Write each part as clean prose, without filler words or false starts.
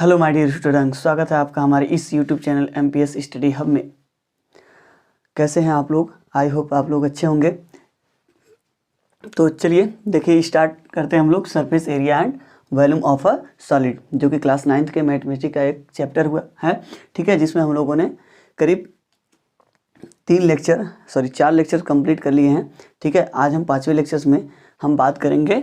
Hello my dear student, स्वागत है आपका हमारे इस YouTube channel MPS study hub में। कैसे हैं आप लोग? आई होप आप लोग अच्छे होंगे। तो चलिए देखिए, स्टार्ट करते हैं हम लोग surface area and volume of a solid, जो कि क्लास 9th के मैथमेटिक्स का एक चैप्टर हुआ है, ठीक है, जिसमें हम लोगों ने करीब 4 लेक्चर कंप्लीट कर लिए हैं। ठीक है, आज हम 5वें लेक्चर्स में हम बात करेंगे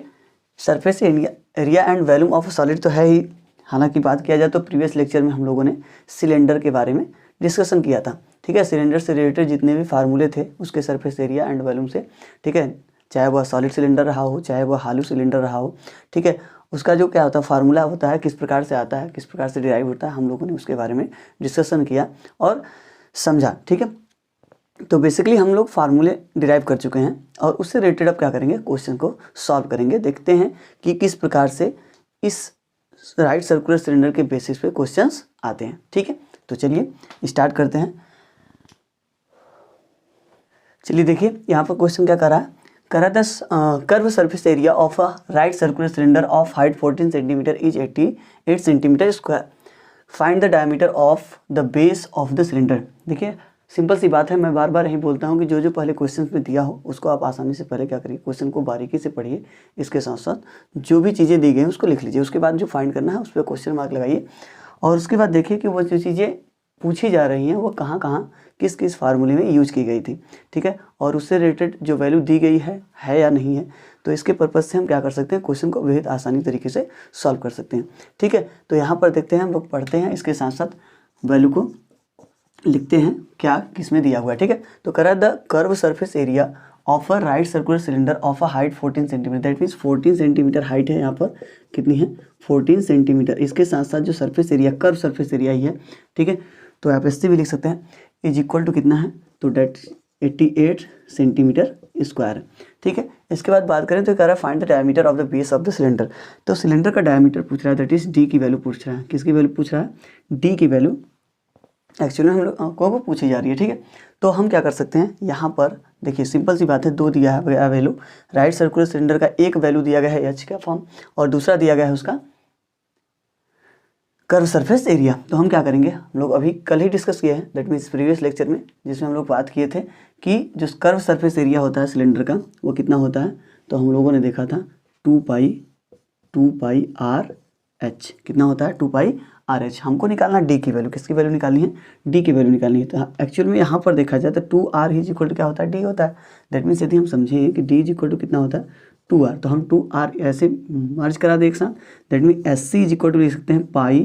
surface area and volume of a solid तो है ही। हालांकि बात किया जाए तो प्रीवियस लेक्चर में हम लोगों ने सिलेंडर के बारे में डिस्कशन किया था। ठीक है, सिलेंडर से रिलेटेड जितने भी फार्मूले थे उसके सरफेस एरिया एंड वॉल्यूम से, ठीक है, चाहे वह सॉलिड सिलेंडर रहा हो चाहे वह हालू सिलेंडर रहा हो, ठीक है, उसका जो क्या होता है फार्मूला होता है, किस प्रकार से आता है, किस प्रकार से डिराइव होता है, हम लोगों ने उसके बारे में डिस्कशन किया और समझा। ठीक है, तो बेसिकली हम लोग फार्मूले डिराइव कर चुके हैं और उससे रिलेटेड अब क्या करेंगे, क्वेश्चन को सॉल्व करेंगे। देखते हैं कि किस प्रकार से इस राइट सर्कुलर सिलेंडर के बेसिस पे क्वेश्चंस आते हैं। ठीक है, तो चलिए स्टार्ट करते हैं। चलिए देखिए, यहाँ पर क्वेश्चन क्या कर रहा है, curve surface area of a right circular cylinder of height 14 centimetre is 88 centimetre square. Find the diameter of the base of the cylinder. देखिए सिंपल सी बात है, मैं बार बार यही बोलता हूँ कि जो पहले क्वेश्चन में दिया हो उसको आप आसानी से पहले क्या करिए, क्वेश्चन को बारीकी से पढ़िए, इसके साथ साथ जो भी चीज़ें दी गई हैं उसको लिख लीजिए, उसके बाद जो फाइंड करना है उस पर क्वेश्चन मार्क लगाइए और उसके बाद देखिए कि वो जो चीज़ें पूछी जा रही हैं वो कहाँ कहाँ किस किस फार्मूले में यूज की गई थी। ठीक है, और उससे रिलेटेड जो वैल्यू दी गई है या नहीं है, तो इसके पर्पज़ से हम क्या कर सकते हैं, क्वेश्चन को बेहद आसानी तरीके से सॉल्व कर सकते हैं। ठीक है, तो यहाँ पर देखते हैं, हम लोग पढ़ते हैं, इसके साथ साथ वैल्यू को लिखते हैं क्या किसमें दिया हुआ है। ठीक है, तो करा the curve surface area of a right circular cylinder of a height 14 centimetre, that means 14 centimetre height है, यहाँ पर कितनी है 14 सेंटीमीटर। इसके साथ साथ जो surface area, curve surface area ही है, ठीक है, तो आप इससे भी लिख सकते हैं, इज इक्वल टू कितना है, तो डेट 88 सेंटीमीटर स्क्वायर। ठीक है, इसके बाद बात करें तो कह रहा है find the diameter of the base of the cylinder. तो सिलेंडर का डायमीटर पूछ रहा है, दैट इज डी की वैल्यू पूछ रहा है। किसकी वैल्यू पूछ रहा है? डी की वैल्यू एक्चुअली हम लोग को पूछी जा रही है। ठीक है, तो हम क्या कर सकते हैं, यहाँ पर देखिए सिंपल सी बात है, दो दिया है वैल्यू। राइट सर्कुलर सिलेंडर का एक वैल्यू दिया गया है एच का फॉर्म और दूसरा दिया गया है उसका कर्व सरफेस एरिया। तो हम क्या करेंगे, हम लोग अभी कल ही डिस्कस किए हैं, दैट मीन्स प्रीवियस लेक्चर में, जिसमें हम लोग बात किए थे कि जो कर्व सरफेस एरिया होता है सिलेंडर का वो कितना होता है, तो हम लोगों ने देखा था 2 पाई आर एच। कितना होता है? 2 पाई आर एच। हमको निकालना डी की वैल्यू। किसकी वैल्यू निकालनी है? डी की वैल्यू निकालनी है। तो एक्चुअल में यहाँ पर देखा जाए तो 2r इज इक्वल टू क्या होता है, डी होता है। दैट मीन्स यदि हम समझें कि डी इज इक्वल टू कितना होता है 2r, तो हम 2r ऐसे मर्ज करा दे एक साथ। That mean S C is equal to लिख सकते हैं pi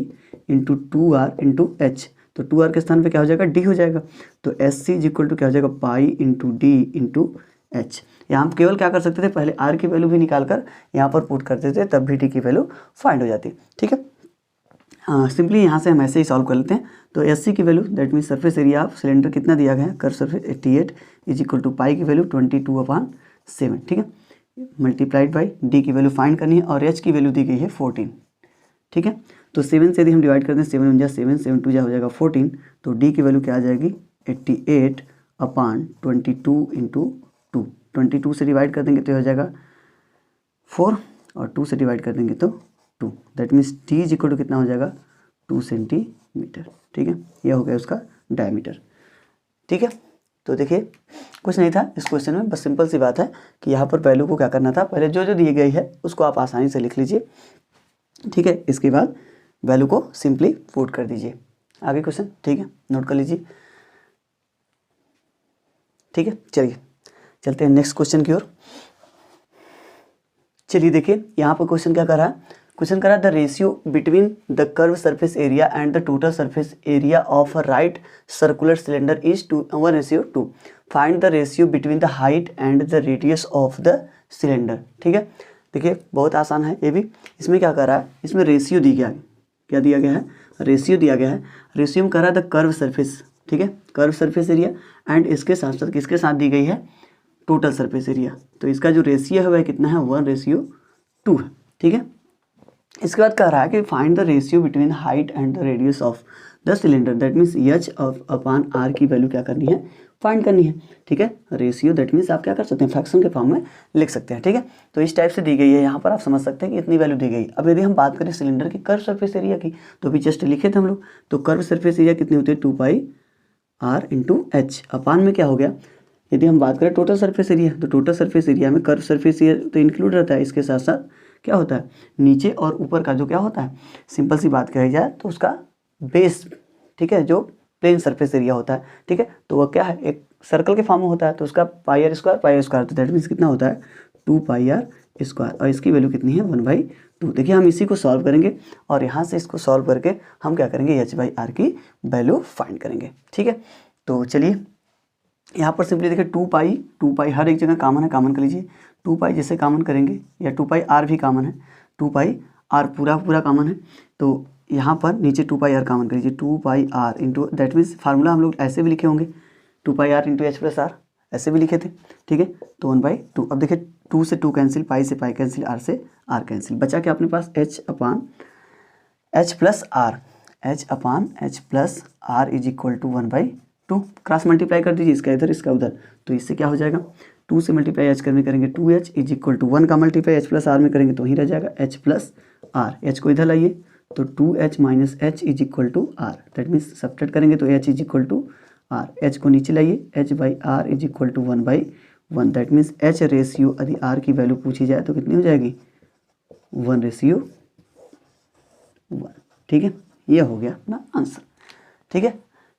into 2r into H. तो 2r के स्थान पे क्या हो जाएगा, डी हो जाएगा। तो S C is equal to क्या हो जाएगा, pi into D into H. यहाँ हम केवल क्या कर सकते थे, पहले आर की वैल्यू भी निकाल कर यहाँ पर पुट करते थे, तब भी डी की वैल्यू फाइंड हो जाती। ठीक है, सिंपली यहाँ से हम ऐसे ही सॉल्व कर लेते हैं। तो एस सी की value, that mean surface area of cylinder कितना दिया गया है, curve surface 88 is equal to pi की वैल्यू 22/7। ठीक है, मल्टीप्लाइड बाई डी की वैल्यू फाइंड करनी है और एच की वैल्यू दी गई है 14। ठीक है, तो 7 से यदि हम डिवाइड करते हैं, 7 × 7 7 2 हो जाएगा 14। तो डी की वैल्यू क्या आ जाएगी 88/22 इंटू 2। 22 से डिवाइड कर देंगे तो हो जाएगा 4 और 2 से डिवाइड कर देंगे तो 2। That means D is equal to कितना हो जाएगा 2 सेंटीमीटर। ठीक है, यह हो गया उसका डायमीटर। ठीक है, तो देखिए कुछ नहीं था इस क्वेश्चन में, बस सिंपल सी बात है कि यहाँ पर वैल्यू को क्या करना था, पहले जो जो दी गई है उसको आप आसानी से लिख लीजिए। ठीक है, इसके बाद वैल्यू को सिंपली पुट कर दीजिए। आगे क्वेश्चन, ठीक है, नोट कर लीजिए। ठीक है, चलिए चलते हैं नेक्स्ट क्वेश्चन की ओर। चलिए देखिए, यहाँ पर क्वेश्चन क्या कर रहा है, क्वेश्चन कर रहा है the ratio between the curve surface area and the total surface area of a right circular cylinder is 1:2। Find the ratio between the height and the radius of the cylinder. ठीक है, देखिए बहुत आसान है ये भी। इसमें क्या कर रहा है, इसमें रेशियो दी गया है, क्या दिया गया है, रेशियो दिया गया है। रेशियो में कर रहा है द कर्व सरफेस, ठीक है, कर्व सरफेस एरिया एंड इसके साथ साथ किसके साथ दी गई है, टोटल सरफेस एरिया। तो इसका जो रेशियो है वह कितना है, 1:2 है। ठीक है, इसके बाद कह रहा है कि find the ratio between height and the radius of the cylinder, that means H of upon R की वैल्यू क्या करनी है, फाइंड करनी है, ठीक है। रेशियो दैट मीन्स आप क्या कर सकते हैं, फ्रैक्शन के फॉर्म में लिख सकते हैं, ठीक है। तो इस टाइप से दी गई है, यहाँ पर आप समझ सकते हैं कि इतनी वैल्यू दी गई। अब यदि हम बात करें सिलेंडर की कर्व सरफेस एरिया की, तो अभी जस्ट लिखे थे हम लोग, तो कर्व सरफेस एरिया कितनी होती है, 2πr इंटू एच, अपान में क्या हो गया, यदि हम बात करें टोटल सरफेस एरिया, तो टोटल सरफेस एरिया में कर्व सरफेस एरिया तो इंक्लूड रहता है, इसके साथ साथ क्या होता है, नीचे और ऊपर का जो क्या होता है, सिंपल सी बात कही जाए तो उसका बेस, ठीक है, जो प्लेन सरफेस एरिया होता है, ठीक है, तो वह क्या है, एक सर्कल के फॉर्म में होता है, तो उसका पाई स्क्वायर, तो दैट मीन्स कितना होता है 2πr², और इसकी वैल्यू कितनी है 1/2। देखिए हम इसी को सॉल्व करेंगे और यहाँ से इसको सॉल्व करके हम क्या करेंगे, h/r की वैल्यू फाइंड करेंगे, ठीक है। तो चलिए यहाँ पर सिंपली देखिए 2π हर एक जगह कॉमन है, कॉमन कर लीजिए, 2π जैसे कॉमन करेंगे, या 2πr भी कॉमन है, 2πr पूरा कॉमन है, तो यहाँ पर नीचे 2πr कॉमन कर लीजिए, 2πr into that means formula हम लोग ऐसे भी लिखे होंगे, 2πr इंटू h+r ऐसे भी लिखे थे, ठीक है। तो 1/2। अब देखिए 2 से 2 कैंसिल, पाई से पाई कैंसिल, r से r कैंसिल, बचा क्या अपने पास h/r is equal to 1/2। Cross multiply कर दीजिए, इसका इधर इसका उधर, तो इससे क्या हो जाएगा, 2 से मल्टीप्लाई h करने करेंगे 2h इज इक्वल टू 1 का मल्टीप्लाई h+r में करेंगे तो वहीं रह जाएगा h+r, h को इधर लाइए तो 2h minus h is equal to r, that means subtract करेंगे तो h is equal to r, h को नीचे लाइए, h/r is equal to 1/1, that means h ratio यदि r की वैल्यू पूछी जाए तो कितनी हो जाएगी 1:1, ठीक है। ये हो गया अपना आंसर, ठीक है।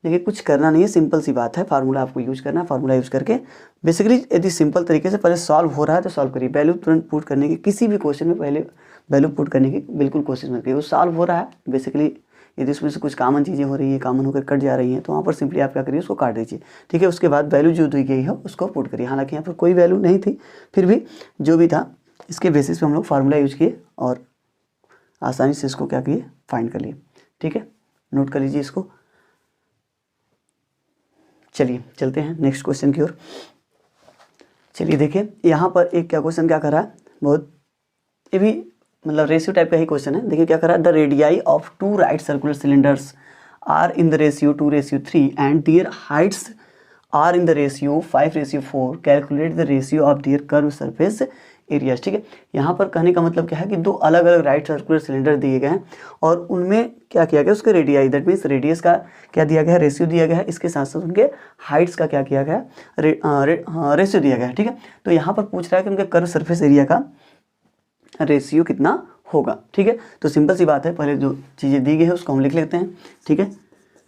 देखिए कुछ करना नहीं है, सिंपल सी बात है, फार्मूला आपको यूज करना है, फार्मूला यूज करके बेसिकली यदि सिंपल तरीके से पहले सॉल्व हो रहा है तो सॉल्व करिए, वैल्यू तुरंत पुट करने की, किसी भी क्वेश्चन में पहले वैल्यू पुट करने की बिल्कुल कोशिश मत करिए, वो सॉल्व हो रहा है बेसिकली, यदि उसमें से कुछ कॉमन चीज़ें हो रही है, कॉमन होकर कट जा रही हैं, तो वहाँ पर सिंपली आप क्या करिए, उसको काट दीजिए, ठीक है। उसके बाद वैल्यू जो दी गई है उसको पुट करिए, हालांकि यहाँ पर कोई वैल्यू नहीं थी, फिर भी जो भी था इसके बेसिस पे हम लोग फार्मूला यूज किए और आसानी से इसको क्या किए, फाइंड कर लिए, ठीक है। नोट कर लीजिए इसको। चलिए चलते हैं नेक्स्ट क्वेश्चन की ओर। चलिए देखिए यहाँ पर एक क्या क्वेश्चन क्या कर रहा है, बहुत ये भी मतलब रेशियो टाइप का ही क्वेश्चन है। देखिए क्या कर रहा है, the radii of 2 right circular cylinders are in the ratio 2:3 and their heights are in the ratio 5:4, calculate the ratio of their curve surface areas, ठीक है। यहाँ पर कहने का मतलब क्या है कि 2 अलग अलग राइट सर्कुलर सिलेंडर दिए गए हैं और उनमें क्या किया गया, उसके रेडियाई दैट मीन्स रेडियस का क्या दिया गया है, रेशियो दिया गया है, इसके साथ साथ उनके हाइट्स का क्या किया गया है, रेशियो दिया गया है, ठीक है। तो यहाँ पर पूछ रहा है कि उनके कर्व सरफेस एरिया का रेशियो कितना होगा, ठीक है। तो सिंपल सी बात है, पहले जो चीज़ें दी गई है उसको हम लिख लेते हैं, ठीक है।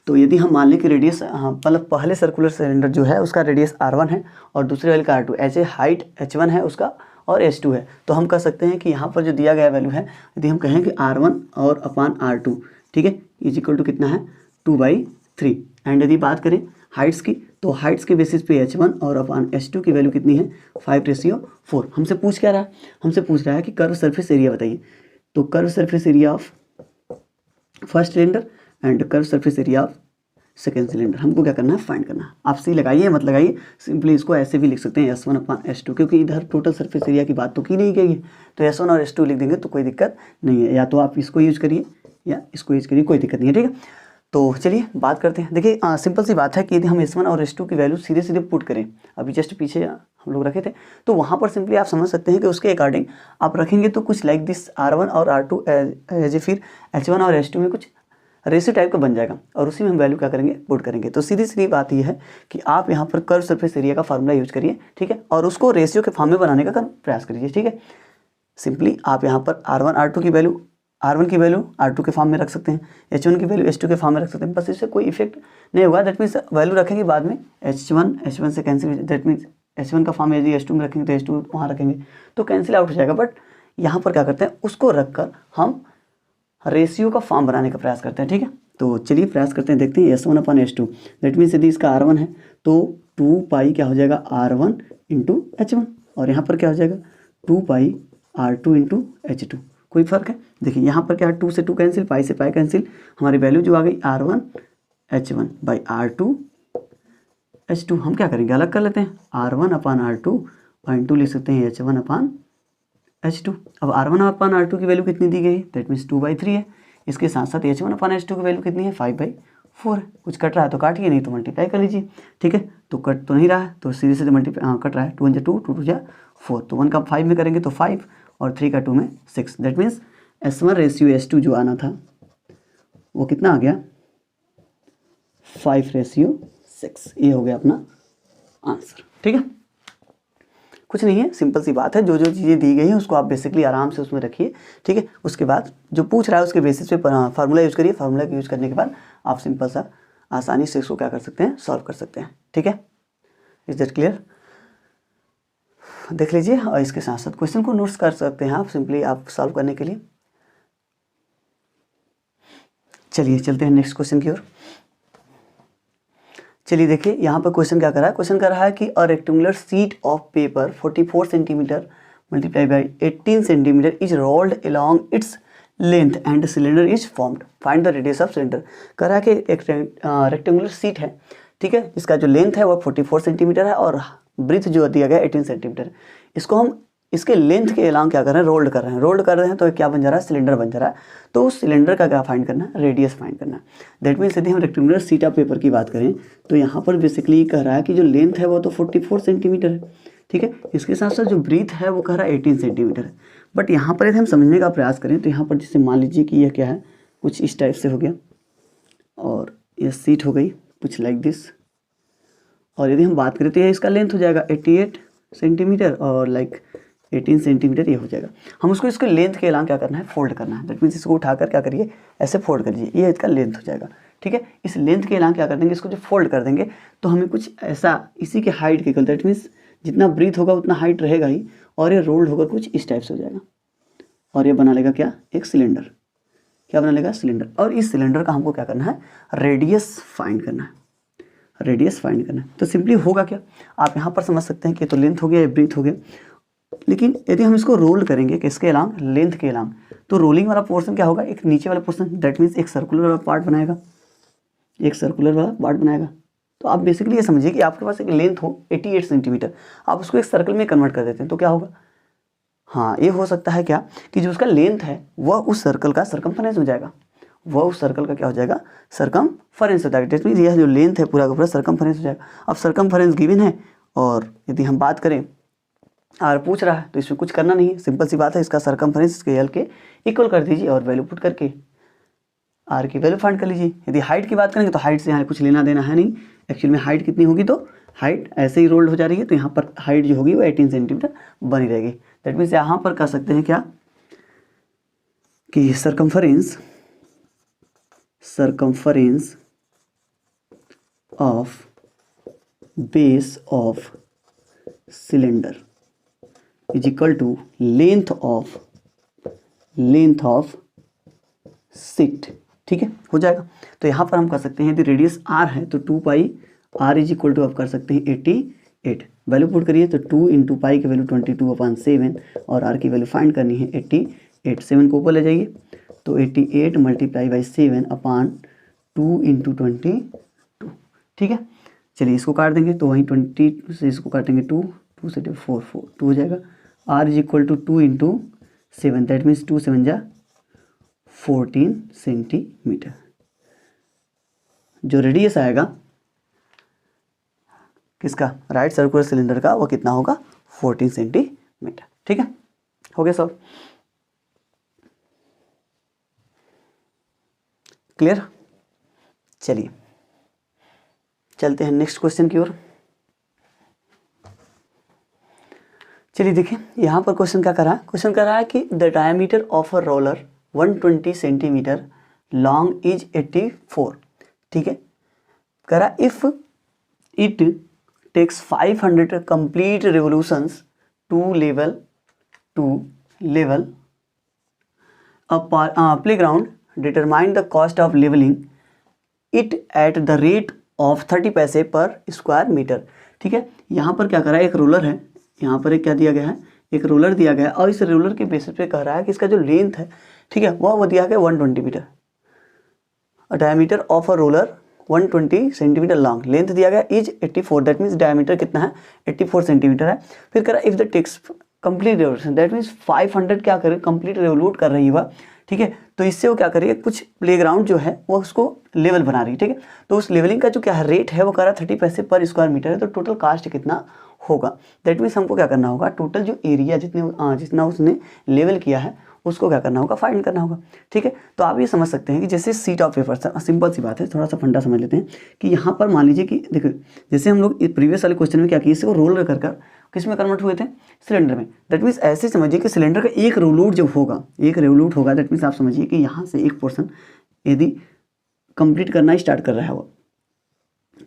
तो यदि हम मान लें कि रेडियस मतलब पहले सर्कुलर सिलेंडर जो है उसका रेडियस r1 है और दूसरे वाले का r2, ऐसे हाइट h1 है उसका और h2 है, तो हम कह सकते हैं कि यहाँ पर जो दिया गया वैल्यू है, यदि हम कहें कि r1 और अपान r2, ठीक है, इज इक्वल टू कितना है 2/3, एंड यदि बात करें हाइट्स की, तो हाइट्स के बेसिस पे h1 और अपान h2 की वैल्यू कितनी है 5:4। हमसे पूछ क्या रहा है, हमसे पूछ रहा है कि कर्व सरफेस एरिया बताइए, तो curve surface area of first cylinder and curve surface area of second cylinder, हमको क्या करना है, फाइंड करना है। आप सी लगाइए मत लगाइए, सिंपली इसको ऐसे भी लिख सकते हैं S1 अपान S2, क्योंकि इधर टोटल सरफेस एरिया की बात तो की नहीं गई है, तो S1 और S2 लिख देंगे तो कोई दिक्कत नहीं है, या तो आप इसको यूज करिए या इसको यूज करिए, कोई दिक्कत नहीं है, ठीक है। तो चलिए बात करते हैं। देखिए सिंपल सी बात है कि यदि हम S1 और S2 की वैल्यू सीधे सीधे पुट करें, अभी जस्ट पीछे हम लोग रखे थे, तो वहाँ पर सिंपली आप समझ सकते हैं कि उसके अकॉर्डिंग आप रखेंगे तो कुछ लाइक दिस R1 और R2 एज ए, फिर H1 और H2 में कुछ रेशियो टाइप का बन जाएगा और उसी में हम वैल्यू क्या करेंगे, पुट करेंगे। तो सीधी सीधी बात यह है कि आप यहाँ पर कर्व सरफेस एरिया का फार्मूला यूज करिए, ठीक है, और उसको रेशियो के फॉर्म में बनाने का प्रयास करिए, ठीक है। सिंपली आप यहाँ पर R1 R2 की वैल्यू R1 की वैल्यू R2 के फॉर्म में रख सकते हैं, H1 की वैल्यू H2 के फॉर्म में रख सकते हैं, बस इससे कोई इफेक्ट नहीं होगा, दैट मीन्स वैल्यू रखेंगे बाद में H1 से कैंसिल, दैट मीन्स H1 का फॉर्म यदि H2 में रखेंगे तो H2 वहाँ रखेंगे तो कैंसिल आउट हो जाएगा। बट यहाँ पर क्या करते हैं, उसको रखकर हम रेशियो का फॉर्म बनाने का प्रयास करते हैं, ठीक है। तो चलिए प्रयास करते हैं, देखते हैं S1 upon S2, that means यदि इसका R1 है तो 2π क्या हो जाएगा R1 इंटू H1, और यहाँ पर क्या हो जाएगा 2π R2 इंटू H2, कोई फर्क है। देखिए यहाँ पर क्या है, 2 से 2 कैंसिल, पाई से पाई कैंसिल, हमारी वैल्यू जो आ गई R1 H1 by R2 H2, हम क्या करेंगे अलग कर लेते हैं, R1 अपान R2 और इंटू लिख सकते हैं H1 अपान H2। अब R1 अपान R2 की वैल्यू कितनी दी गई, दैट मीन्स 2/3 है, इसके साथ साथ H1 अपान H2 की वैल्यू कितनी है 5/4 4 है। कुछ कट रहा है तो काटिए, नहीं तो मल्टीप्लाई कर लीजिए। ठीक है, तो कट तो नहीं रहा है तो सीधे सीधे मल्टीप्लाई कट रहा है। 2 × 2 2 2 4, तो 1 का 5 में करेंगे तो 5 और 3 का 2 में 6। दैट मीन्स S1:S2 जो आना था वो कितना आ गया 5:6। ये हो गया अपना आंसर। ठीक है, कुछ नहीं है, सिंपल सी बात है। जो जो चीज़ें दी गई हैं उसको आप बेसिकली आराम से उसमें रखिए। ठीक है, उसके बाद जो पूछ रहा है उसके बेसिस पे फार्मूला यूज़ करिए। फार्मूला यूज़ करने के बाद आप सिंपल सा आसानी से इसको क्या कर सकते हैं, सॉल्व कर सकते हैं। ठीक है, इज दैट क्लियर? देख लीजिए और इसके साथ साथ क्वेश्चन को नोट्स कर सकते हैं आप सिंपली आप सॉल्व करने के लिए। चलिए चलते हैं नेक्स्ट क्वेश्चन की ओर। चलिए देखिए यहाँ पर क्वेश्चन क्या कर रहा है। क्वेश्चन कर रहा है कि a rectangular sheet of paper 44 centimetre multiply by 18 centimetre is rolled along its length and cylinder is formed, find the radius of cylinder. कह रहा है कि एक रेक्टेंगुलर शीट है, ठीक है, इसका जो लेंथ है वो 44 सेंटीमीटर है और ब्रीथ जो दिया गया 18 सेंटीमीटर। इसको हम इसके लेंथ के अलावा क्या कर रहे हैं, रोल्ड कर रहे हैं। रोल्ड कर रहे हैं तो क्या बन जा रहा है, सिलेंडर बन जा रहा है। तो उस सिलेंडर का क्या फाइंड करना है, रेडियस फाइंड करना है। दैट मीन्स यदि हम रेक्टेंगुलर शीट ऑफ पेपर की बात करें तो यहाँ पर बेसिकली कह रहा है कि जो लेंथ है वो तो 44 सेंटीमीटर है। ठीक है, इसके साथ साथ जो ब्रीथ है वो कह रहा है 18 सेंटीमीटर है। बट यहाँ पर यदि हम समझने का प्रयास करें तो यहाँ पर जैसे मान लीजिए कि यह क्या है, कुछ इस टाइप से हो गया और यह सीट हो गई कुछ लाइक दिस। और यदि हम बात करें तो यह इसका लेंथ हो जाएगा 88 सेंटीमीटर और लाइक 18 सेंटीमीटर ये हो जाएगा। हम उसको इसके लेंथ के अलावा क्या करना है, फोल्ड करना है। दैट मीन्स इसको उठाकर क्या करिए, ऐसे फोल्ड कर लीजिए, ये इसका लेंथ हो जाएगा। ठीक है, इस लेंथ के अलावा क्या कर देंगे, इसको जो फोल्ड कर देंगे तो हमें कुछ ऐसा इसी के हाइट के इक्वल, दैट मीन्स जितना ब्रीथ होगा उतना हाइट रहेगा ही और ये रोल्ड होकर कुछ इस टाइप से हो जाएगा और ये बना लेगा क्या, एक सिलेंडर। क्या बना लेगा, सिलेंडर। और इस सिलेंडर का हमको क्या करना है, रेडियस फाइंड करना है। रेडियस फाइंड करना है तो सिंपली होगा क्या, आप यहाँ पर समझ सकते हैं कि तो लेंथ हो गया, ये ब्रीथ हो गया। लेकिन यदि हम इसको रोल करेंगे किसके अलावा, लेंथ के अलावा, तो रोलिंग वाला पोर्शन क्या होगा, एक नीचे वाला पोर्शन, दैट मीन्स एक सर्कुलर वाला पार्ट बनाएगा, एक सर्कुलर वाला पार्ट बनाएगा। तो आप बेसिकली ये समझिए कि आपके पास एक लेंथ हो 88 सेंटीमीटर, आप उसको एक सर्कल में कन्वर्ट कर देते हैं तो क्या होगा, हाँ ये हो सकता है क्या कि जो उसका लेंथ है वह उस सर्कल का सरकमफरेंस हो जाएगा, वह उस सर्कल का क्या हो जाएगा, सरकमफरेंस हो जाएगा। दैट मीन्स यह जो लेंथ है पूरा का पूरा सरकमफरेंस हो जाएगा। अब सरकमफरेंस गिवन है और यदि हम बात करें आर पूछ रहा है तो इसमें कुछ करना नहीं है, सिंपल सी बात है, इसका सरकमफरेंस इसके एल के इक्वल कर दीजिए और वैल्यू पुट करके आर की वैल्यू फाइंड कर लीजिए। यदि हाइट की बात करेंगे तो हाइट से यहाँ कुछ लेना देना है नहीं, एक्चुअली में हाइट कितनी होगी, तो हाइट ऐसे ही रोल्ड हो जा रही है तो यहाँ पर हाइट जो होगी वो 18 सेंटीमीटर बनी रहेगी। दैट मीन्स यहाँ पर कह सकते हैं क्या कि circumference of base of cylinder is equal to length of sheet. ठीक है, हो जाएगा। तो यहाँ पर हम कर सकते हैं यदि रेडियस आर है तो 2 पाई आर इज इक्वल टू आप कर सकते हैं 88। वैल्यू पुट करिए तो 2 × पाई की वैल्यू 22/7 और आर की वैल्यू फाइंड करनी है 88। 7 को ऊपर ले जाइए तो 88 मल्टीप्लाई बाई 7/2 × 22। ठीक है, चलिए इसको काट देंगे तो वहीं 20 से इसको काटेंगे 2 से 4 2 हो जाएगा। R is equal to 2 × 7 that means 2 7 जा 14 सेंटीमीटर। जो रेडियस आएगा किसका, राइट सर्कुलर सिलेंडर का, वो कितना होगा 14 सेंटीमीटर। ठीक है, हो गया सब क्लियर। चलिए चलते हैं नेक्स्ट क्वेश्चन की ओर। चलिए देखिए यहाँ पर क्वेश्चन क्या कर रहा है, क्वेश्चन कर रहा है कि the diameter of a roller 120 centimetre long is 84। ठीक है, कह रहा if it takes 500 complete revolutions to level a playground, determine the cost of levelling it at the rate of 30 paise पर स्क्वायर मीटर। ठीक है, यहाँ पर क्या कर रहा है, एक रोलर है, यहाँ पर एक क्या दिया गया है, एक रोलर दिया गया है और इस रोलर के बेसिस पे कह रहा है कि इसका जो लेंथ है, ठीक है, वो दिया गया 120 metre. Diameter of a roller 120 centimetre long, length दिया गया इज 84, दैट मीन्स डायमीटर कितना है 84 सेंटीमीटर है। फिर कह रहा है if the takes complete revolution, that means 500 क्या करे, कंप्लीट रेवोल्यूट कर रही है वह, ठीक है। तो इससे वो क्या करेगी, कुछ प्लेग्राउंड जो है वो उसको लेवल बना रही है, ठीक है। तो उस लेवलिंग का जो क्या है रेट है वो करा 30 पैसे पर स्क्वायर मीटर है, तो टोटल कास्ट कितना होगा। दैट मीन्स हमको क्या करना होगा, टोटल जो एरिया जितना उसने लेवल किया है उसको क्या करना होगा, फाइंड करना होगा, ठीक है। तो आप ये समझ सकते हैं कि जैसे सीट ऑफ पेपर, सिंपल सी बात है, थोड़ा सा फंडा समझ लेते हैं कि यहाँ पर मान लीजिए कि देखो जैसे हम लोग प्रीवियस वाले क्वेश्चन में क्या किए, इसको रोल कर कर किस में कन्वर्ट हुए थे, सिलेंडर में। दैट मीन्स ऐसे समझिए कि सिलेंडर का एक रेवोल्यूट जब होगा, एक रेवोल्यूट होगा, दैट मीन्स आप समझिए कि यहाँ से एक पोर्शन यदि कंप्लीट करना स्टार्ट कर रहा है वो,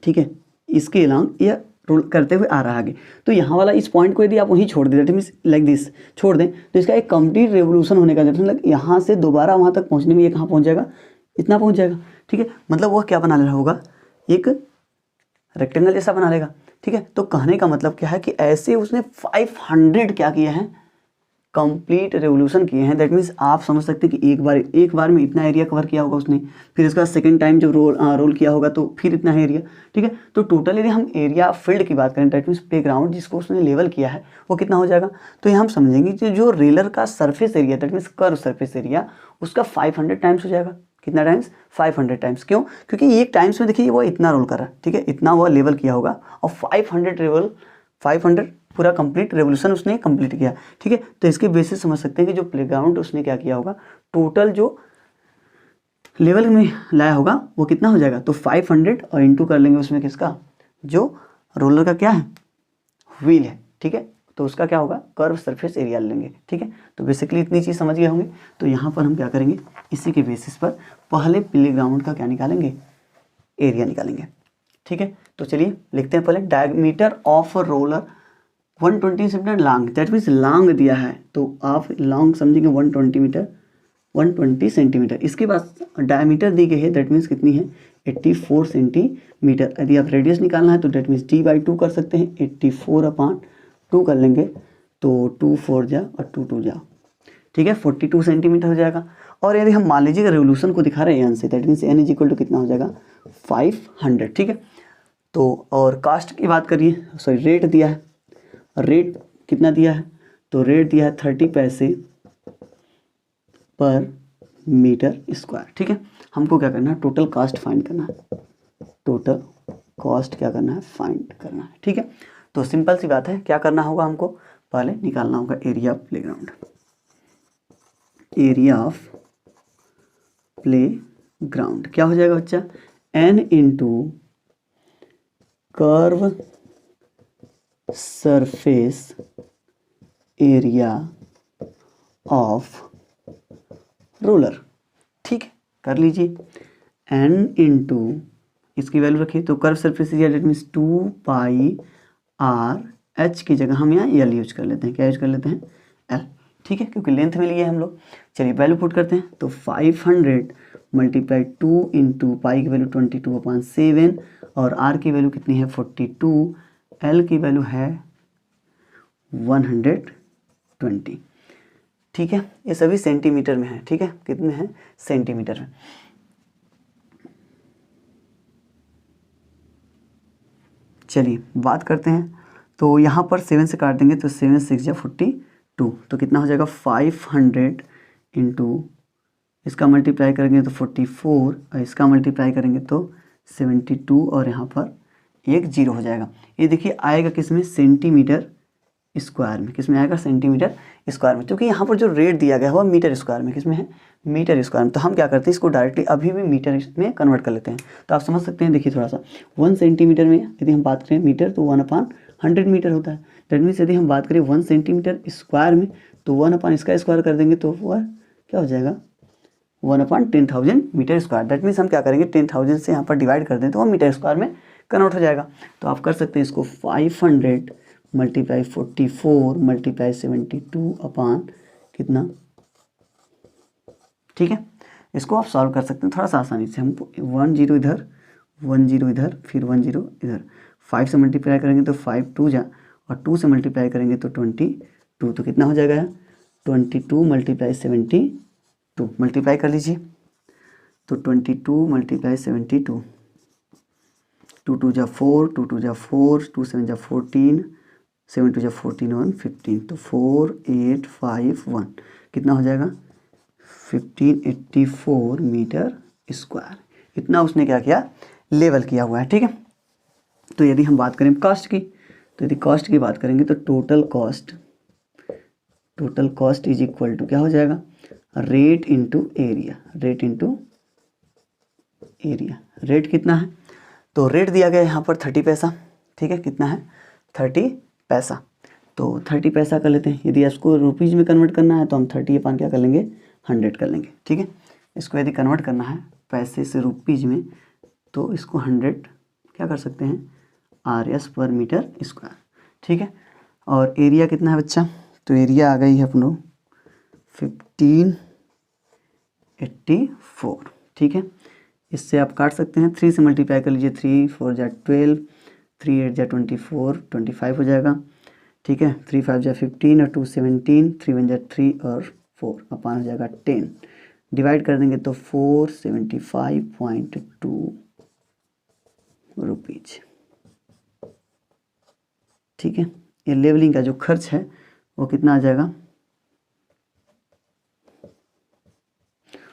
ठीक है, इसके अलॉन्ग या रोल करते हुए आ रहा है आगे, तो यहाँ वाला इस पॉइंट को यदि आप वहीं छोड़ दें, दैट मीन्स लाइक दिस छोड़ दें, तो इसका एक कंप्लीट रेवोल्यूशन होने का मतलब यहाँ से दोबारा वहाँ तक पहुँचने में ये कहाँ पहुँच जाएगा, इतना पहुँच जाएगा, ठीक है। मतलब वह क्या बना ले रहा होगा, एक रेक्टेंगल जैसा बना लेगा, ठीक है। तो कहने का मतलब क्या है कि ऐसे उसने 500 क्या किए हैं, कंप्लीट रेवोल्यूशन किए हैं। दैट मीन्स आप समझ सकते हैं कि एक बार में इतना एरिया कवर किया होगा उसने, फिर इसका सेकंड टाइम जब रोल किया होगा तो फिर इतना एरिया, ठीक है। तो टोटल यदि हम एरिया फील्ड की बात करें, दैट मीन्स प्लेग्राउंड जिसको उसने लेवल किया है वो कितना हो जाएगा। तो यहाँ हम समझेंगे कि जो रेलर का surface area, that means curve surface area, उसका 500 टाइम्स हो जाएगा। कितना टाइम्स, 500 टाइम्स। क्यों, क्योंकि एक टाइम्स में देखिए वो इतना रोल कर रहा है, ठीक है, इतना वो लेवल किया होगा और 500 पूरा कंप्लीट रेवोल्यूशन उसने कंप्लीट किया, ठीक है। तो इसके बेसिस समझ सकते हैं कि जो प्लेग्राउंड उसने क्या किया होगा, टोटल जो लेवल में लाया होगा वो कितना हो जाएगा, तो 500 और इंटू कर लेंगे उसमें किसका, जो रोलर का क्या है, व्हील है, ठीक है। तो उसका क्या होगा, कर्व सरफेस एरिया लेंगे, ठीक है। तो बेसिकली इतनी चीज़ समझ गए होंगे। तो यहाँ पर हम क्या करेंगे, इसी के बेसिस पर पहले प्लेग्राउंड का क्या निकालेंगे, एरिया निकालेंगे, ठीक है। तो चलिए लिखते हैं पहले, diameter of roller 120 centimetre long, that means long दिया है तो आप लॉन्ग समझेंगे 120 मीटर, 120 सेंटीमीटर। इसके बाद डायमीटर दी गई है, दैट मीन्स कितनी है, 84 सेंटीमीटर। यदि आप रेडियस निकालना है तो दैट मीन्स d/2 कर सकते हैं, 84/2 कर लेंगे तो 2 4 जा और 2 2 जा, ठीक है, 42 सेंटीमीटर हो जाएगा। और यदि हम मान लीजिए रेवोल्यूशन को दिखा रहे हैं एन से, that means n equal to कितना हो जाएगा, 500, ठीक है। तो और कास्ट की बात करिए, सॉरी रेट दिया है, रेट कितना दिया है, तो रेट दिया है 30 पैसे पर मीटर स्क्वायर, ठीक है। हमको क्या करना है, टोटल कास्ट फाइंड करना है, टोटल कॉस्ट क्या करना है, फाइंड करना है, ठीक है। तो सिंपल सी बात है, क्या करना होगा, हमको पहले निकालना होगा area of playground, area of playground क्या हो जाएगा बच्चा, n into curve surface area of roller, ठीक है, कर लीजिए। n इंटू इसकी वैल्यू रखिए, तो curve surface area that means 2πr/h की जगह हम यहाँ l यूज कर लेते हैं, क्या यूज कर लेते हैं, l, ठीक है, क्योंकि लेंथ में लिए हम लोग। चलिए वैल्यू पुट करते हैं, तो 500 मल्टीप्लाई 2 इंटू पाई की वैल्यू 22/7 और r की वैल्यू कितनी है 42, l की वैल्यू है 120, ठीक है। ये सभी सेंटीमीटर में है, ठीक है, कितने हैं, सेंटीमीटर में। चलिए बात करते हैं, तो यहाँ पर 7 से काट देंगे तो 7 6 जा 42, तो कितना हो जाएगा 500 इंटू इसका मल्टीप्लाई करेंगे तो 44 और इसका मल्टीप्लाई करेंगे तो 72 और यहाँ पर एक जीरो हो जाएगा। ये देखिए आएगा किस में, सेंटीमीटर स्क्वायर में, किस में आएगा, सेंटीमीटर स्क्वायर में, क्योंकि यहाँ पर जो रेट दिया गया हुआ मीटर स्क्वायर में, किस में है, मीटर स्क्वायर में। तो हम क्या करते हैं, इसको डायरेक्टली अभी भी मीटर में कन्वर्ट कर लेते हैं। तो आप समझ सकते हैं, देखिए थोड़ा सा 1 सेंटीमीटर में यदि हम बात करें मीटर तो 1/100 मीटर होता है। दैट मीन्स यदि हम बात करें 1 सेंटीमीटर स्क्वायर में तो 1 इसका स्क्वायर कर देंगे तो वह क्या हो जाएगा, 1/10,000 मीटर स्क्वायर। दैट मीन्स हम क्या करेंगे, 10,000 से यहाँ पर डिवाइड कर दें तो वह मीटर स्क्वायर में कन्वर्ट हो जाएगा। तो आप कर सकते हैं इसको 500 मल्टीप्लाई 44 मल्टीप्लाई 72 अपान कितना, ठीक है। इसको आप सॉल्व कर सकते हैं थोड़ा सा आसानी से। हम 1 0 इधर 1 0 इधर फिर 1 0 इधर, 5 से मल्टीप्लाई करेंगे तो 5 2 जा और 2 से मल्टीप्लाई करेंगे तो 22, तो कितना हो जाएगा 22 मल्टीप्लाई 72, मल्टीप्लाई कर लीजिए तो 22 मल्टीप्लाई 72, 2 2 जा 4, 2 2 जा 4, 2 7 जा 14, 7 टू 14 1 15, तो 4851 कितना हो जाएगा 1584 मीटर स्क्वायर। इतना उसने क्या किया, लेवल किया हुआ है। ठीक है, तो यदि हम बात करें कॉस्ट की, तो यदि कॉस्ट की बात करेंगे तो total cost is equal to क्या हो जाएगा, रेट इंटू एरिया। रेट कितना है, तो रेट दिया गया है यहाँ पर 30 पैसा। ठीक है, कितना है 30 पैसा, तो 30 पैसा कर लेते हैं। यदि इसको रुपीज़ में कन्वर्ट करना है तो हम 30 अपन क्या कर लेंगे 100 कर लेंगे। ठीक है, इसको यदि कन्वर्ट करना है पैसे से रुपीज़ में तो इसको 100 क्या कर सकते हैं RS पर मीटर स्क्वायर। ठीक है, और एरिया कितना है बच्चा, तो एरिया आ गई है अपनों 1584। ठीक है, इससे आप काट सकते हैं, 3 से मल्टीप्लाई कर लीजिए, 3 4 जा 12, 3 8 जा 24, 25 हो जाएगा। ठीक है, 3 5 जा 15 और 2 17, 3 1 जा 3 और 4 अपान हो जाएगा 10, डिवाइड कर देंगे तो 475.2 रुपीज। ठीक है, ये लेवलिंग का जो खर्च है वो कितना आ जाएगा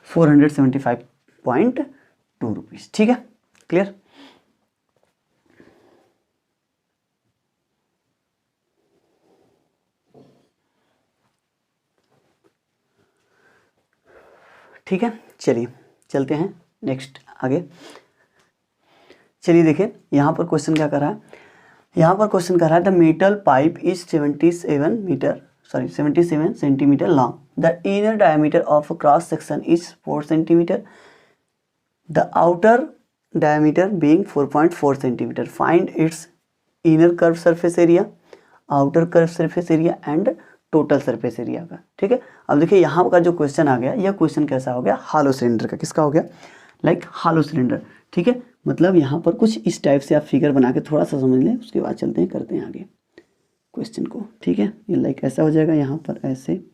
475.2 रुपीज। ठीक है, क्लियर। ठीक है, चलिए चलते हैं नेक्स्ट आगे। चलिए देखिए यहाँ पर क्वेश्चन क्या कर रहा है, यहाँ पर क्वेश्चन कर रहा है the metal pipe is 77 centimetre long, the inner diameter of cross section is 4 centimetre, the outer diameter being 4.4 centimetre, find its inner curve surface area, outer curve surface area and total surface area का। ठीक है, अब देखिए यहाँ का जो question आ गया, यह क्वेश्चन कैसा हो गया, हालो सिलेंडर का। किसका हो गया, लाइक हालो सिलेंडर। ठीक है, मतलब यहाँ पर कुछ इस टाइप से आप फिगर बना के थोड़ा सा समझ लें, उसके बाद चलते हैं करते हैं आगे क्वेश्चन को। ठीक है, ये लाइक ऐसा हो जाएगा, यहाँ पर ऐसे,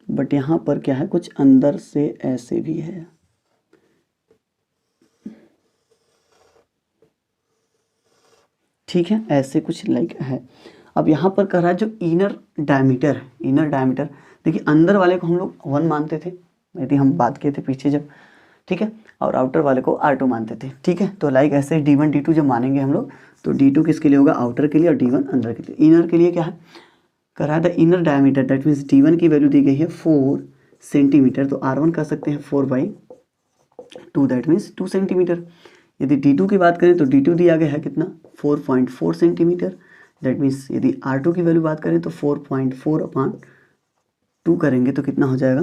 बट यहाँ पर क्या है कुछ अंदर से ऐसे भी है। ठीक है, ऐसे कुछ लाइक है। अब यहाँ पर कह रहा है जो इनर डायमीटर है, इनर डायमीटर देखिए अंदर वाले को हम लोग 1 मानते थे यदि हम बात किए थे पीछे जब। ठीक है, और आउटर वाले को R2 मानते थे। ठीक है, तो लाइक ऐसे D1 D2 जब मानेंगे हम लोग तो D2 किसके लिए होगा, आउटर के लिए, और D1 अंदर के लिए। इनर के लिए क्या है, कह रहा है the inner diameter that means D1 की वैल्यू दी गई है 4 सेंटीमीटर, तो R1 कर सकते हैं 4/2 दैट मीन्स 2 सेंटीमीटर। यदि D2 की बात करें तो D2 दिया गया है कितना 4.4 सेंटीमीटर, दैट मीन्स यदि R2 की वैल्यू बात करें तो 4.4/2 करेंगे तो कितना हो जाएगा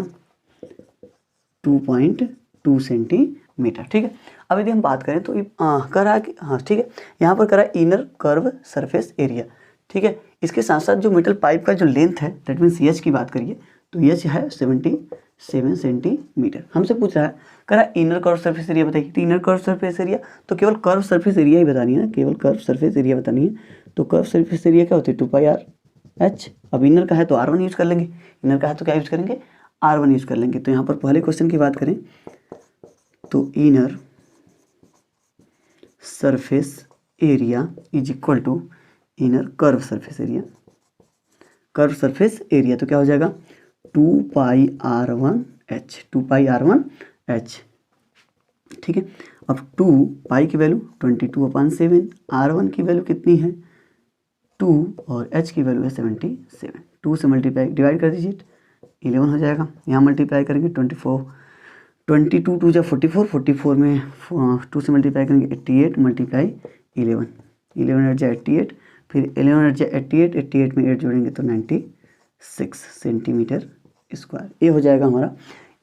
2.2 सेंटीमीटर। ठीक है, अब यदि हम बात करें तो कह रहा है कि हाँ ठीक है, यहाँ पर कह रहा है इनर कर्व सरफेस एरिया। ठीक है, इसके साथ साथ जो मेटल पाइप का जो लेंथ है दैट मीन्स एच की बात करिए तो एच है 77 सेंटीमीटर। हमसे पूछ रहा है, कह रहा है इनर कर्व सरफेस एरिया बताइए। तो इनर कर्व सरफेस एरिया तो केवल कर्व सरफेस एरिया ही बतानी है ना, केवल कर्व सरफेस एरिया बतानी है। तो कर्व सरफेस एरिया क्या होती है 2πr/h। अब इनर का है तो R1 यूज कर लेंगे, इनर का है तो क्या यूज करेंगे R1 यूज कर लेंगे। तो यहाँ पर पहले क्वेश्चन की बात करें तो inner surface area is equal to inner curve surface area. Curve surface area तो क्या हो जाएगा 2πr1h, 2πr1h। ठीक है, अब 2 पाई की वैल्यू 22/7, R1 की वैल्यू कितनी है 2 और h की वैल्यू है 77। 2 से मल्टीप्लाई डिवाइड कर दीजिए 11 हो जाएगा। यहाँ मल्टीप्लाई करेंगे 22 2 जा 44 में 2 से मल्टीप्लाई करेंगे 88 मल्टीप्लाई 11 8 जा 88, फिर 11 8 जा 88 में 8 जोड़ेंगे तो 96 सेंटीमीटर स्क्वायर। ये हो जाएगा हमारा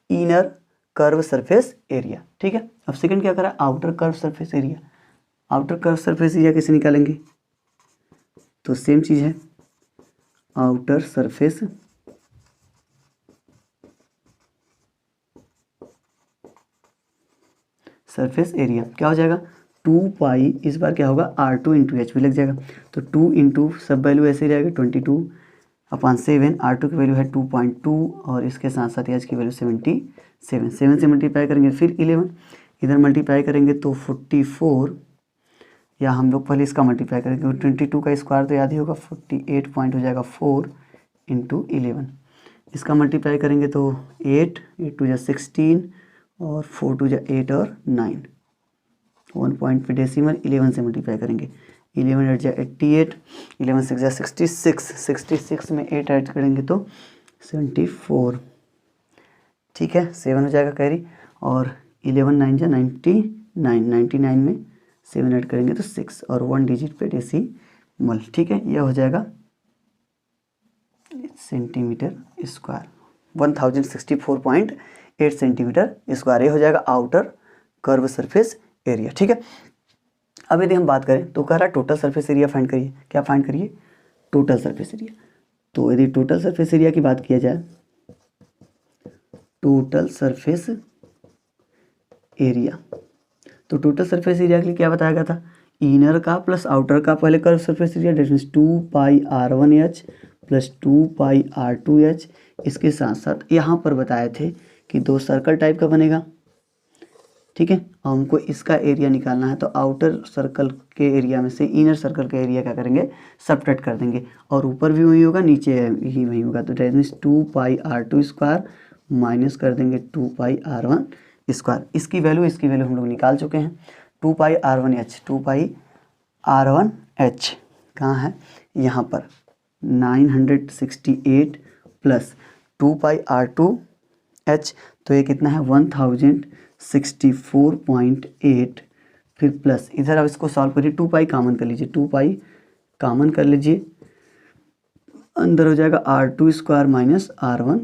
इनर कर्व सरफेस एरिया। ठीक है, अब सेकंड क्या करा outer curve surface area. Outer curve surface area कैसे निकालेंगे, तो सेम चीज़ है, आउटर सरफेस एरिया क्या हो जाएगा 2 पाई, इस बार क्या होगा R2 इंटू एच भी लग जाएगा, तो 2 इंटू सब वैल्यू ऐसे ही रहेगा 22/7, R2 की वैल्यू है 2.2 और इसके साथ साथ एच की वैल्यू 77। 7 से मल्टीप्लाई करेंगे फिर 11, इधर मल्टीप्लाई करेंगे तो 44 या हम लोग पहले इसका मल्टीप्लाई करेंगे, क्योंकि 22 का स्क्वायर तो याद ही होगा 48 पॉइंट हो जाएगा 4 इंटू 11। इसका मल्टीप्लाई करेंगे तो 8 टू जा 16 और 4 टू जा 8 और 9, 1 पॉइंट पे डेसिमल 11 से मल्टीप्लाई करेंगे, 11 8 जा 88, 11 6 जा 66, 66 में 8 ऐड करेंगे तो 74, ठीक है 7 हो जाएगा कैरी, और 11 9 जा 99, 99 में 7 ऐड करेंगे तो 6 और 1 डिजिट पे डेसिमल, ठीक है। यह हो जाएगा सेंटीमीटर स्क्वायर, 1064.8 सेंटीमीटर स्क्वायर, ये हो जाएगा आउटर कर्व सरफेस एरिया, ठीक है। अब यदि हम बात करें तो कह रहा है टोटल सरफेस एरिया फाइंड करिए, क्या फाइंड करिए, टोटल सरफेस एरिया। तो यदि टोटल सरफेस एरिया की बात किया जाए, टोटल सरफेस एरिया, तो टोटल सरफेस एरिया के लिए क्या बताया गया था, इनर का प्लस आउटर का पहले curve surface area, that means 2 pi r1h plus 2 pi r2h। इसके साथ साथ यहाँ पर बताए थे कि दो सर्कल टाइप का बनेगा, ठीक है, हमको इसका एरिया निकालना है, तो आउटर सर्कल के एरिया में से इनर सर्कल का एरिया क्या करेंगे, सबट्रैक्ट कर देंगे, और ऊपर भी वही होगा नीचे ही वही होगा, तो that means 2 pi r2 square minus कर देंगे 2 पाई r1 स्क्वायर। इसकी वैल्यू हम लोग निकाल चुके हैं, 2 पाई r1h, 2 पाई r1h कहाँ है, यहाँ पर 968 प्लस 2 पाई r2h, तो ये कितना है 1064.8, फिर प्लस इधर अब इसको सॉल्व करिए, 2 पाई कॉमन कर लीजिए, 2 पाई कॉमन कर लीजिए, अंदर हो जाएगा r2 square minus r1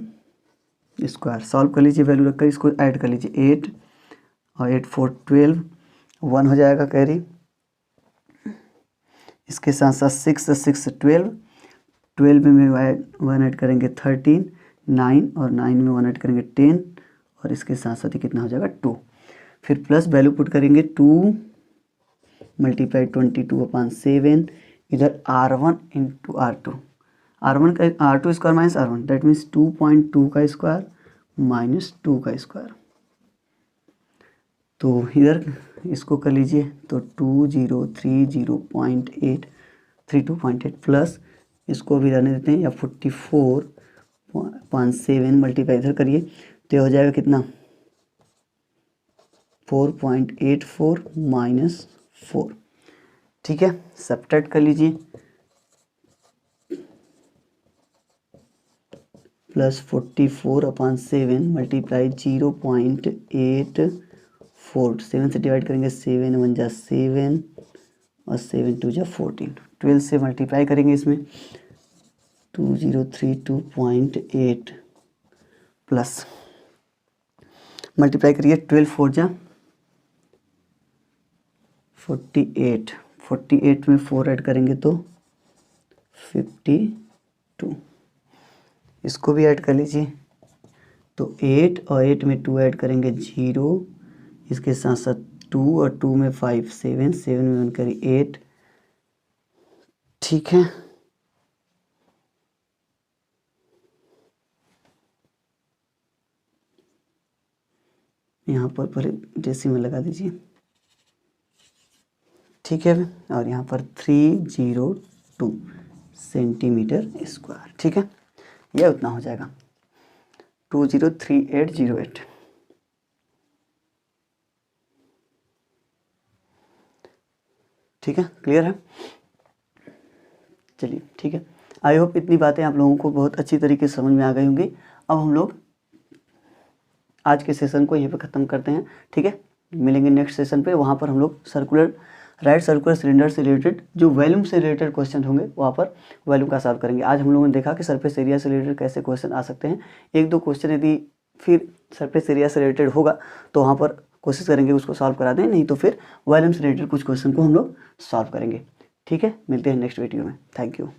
square, solve कर लीजिए, वैल्यू रखकर इसको ऐड कर लीजिए, 8 और 8 4 12, 1 हो जाएगा कैरी, इसके साथ साथ 6 6 12, 12 में 1 ऐड करेंगे 13, 9 और 9 में 1 ऐड करेंगे 10, और इसके साथ साथ ही कितना हो जाएगा 2, फिर प्लस वैल्यू पुट करेंगे 2 मल्टीप्लाई 22/7, इधर r1 इंटू r2, r1 का r2 square minus r1, that means 2.2 का स्क्वायर माइनस 2 का स्क्वायर, तो इधर इसको कर लीजिए तो 2030.8 32.8 प्लस इसको भी रहने देते हैं, या 44.7 मल्टीप्लाई इधर करिए तो हो जाएगा कितना 4.84 माइनस 4, ठीक है, सबट्रैक्ट कर लीजिए, प्लस 44/7 मल्टीप्लाई 0.84, 7 से डिवाइड करेंगे, 7 1 जा 7 और 7 2 जा 14, 12 से मल्टीप्लाई करेंगे इसमें 2032.8 प्लस मल्टीप्लाई करिए 12 4 जा 48, 48 में 4 ऐड करेंगे तो 52, इसको भी ऐड कर लीजिए, तो 8 और 8 में 2 ऐड करेंगे 0, इसके साथ साथ 2 और 2 में 5 7, 7 में 1 करें 8, ठीक है, यहाँ पर पहले डेसिमल लगा दीजिए, ठीक है, और यहाँ पर 302 सेंटीमीटर स्क्वायर, ठीक है, यह उतना हो जाएगा 203808, ठीक है, क्लियर है, चलिए ठीक है, आई होप इतनी बातें आप लोगों को बहुत अच्छी तरीके से समझ में आ गई होंगी। अब हम लोग आज के सेशन को यहीं पे ख़त्म करते हैं, ठीक है, मिलेंगे नेक्स्ट सेशन पे, वहाँ पर हम लोग राइट सर्कुलर सिलेंडर से रिलेटेड जो वॉल्यूम से रिलेटेड क्वेश्चन होंगे वहाँ पर वॉल्यूम का सॉल्व करेंगे। आज हम लोगों ने देखा कि सरफेस एरिया से रिलेटेड कैसे क्वेश्चन आ सकते हैं, एक दो क्वेश्चन यदि फिर सरफेस एरिया से रिलेटेड होगा तो वहाँ पर कोशिश करेंगे उसको सॉल्व करा दें, नहीं तो फिर वॉल्यूम से रिलेटेड कुछ क्वेश्चन को हम लोग सॉल्व करेंगे, ठीक है, मिलते हैं नेक्स्ट वीडियो में, थैंक यू।